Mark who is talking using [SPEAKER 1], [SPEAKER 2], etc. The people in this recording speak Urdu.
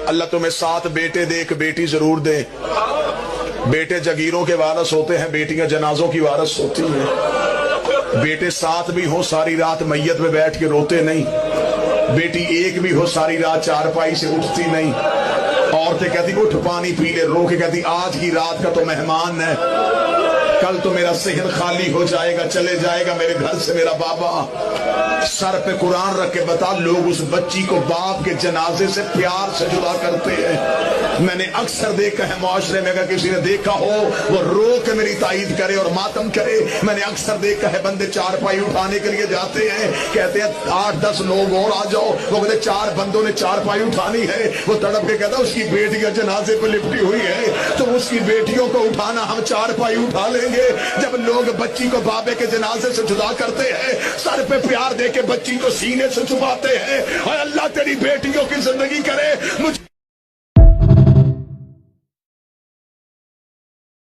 [SPEAKER 1] اللہ تمہیں 7 بیٹے دے 1 بیٹی ضرور دے. بیٹے جگیروں کے وارث ہوتے ہیں, بیٹیاں جنازوں کی وارث ہوتی ہیں. بیٹے 7 بھی ہو ساری رات میت میں بیٹھ کے روتے نہیں, بیٹی 1 بھی ہو ساری رات چارپائی سے اٹھتی نہیں. عورتیں کہتی اٹھ پانی پی لے, رو کے کہتی آج کی رات کا تو مہمان ہے, کل تو میرا صحن خالی ہو جائے گا, چلے جائے گا میرے گھر سے میرا بابا. سر پہ قرآن رکھ کے بتا, لوگ اس بچی کو باپ کے جنازے سے پیار سے جدا کرتے ہیں. میں نے اکثر دیکھا ہے معاشرے میں, اگر کسی نے دیکھا ہو وہ رو کے میری تائید کرے اور ماتم کرے. میں نے اکثر دیکھا ہے بندے چارپائی اٹھانے کے لیے جاتے ہیں, کہتے ہیں 8-10 لوگ اور آ جاؤ, وہ کہتے 4 بندوں نے چارپائی اٹھانی ہے. وہ تڑپ کے کہتا اس کی بیٹی کا جنازے پہ لپٹی ہوئی ہے, تو اس کی بیٹیوں کو اٹھانا ہم چارپائی اٹھا لیں گے. جب لوگ بچی کو بابے کے جنازے سے جدا کرتے ہیں, سر پہ پیار دے کے بچی کو سینے سے چھپاتے ہیں, اور اللہ تیری بیٹیوں کی زندگی کرے. مجھے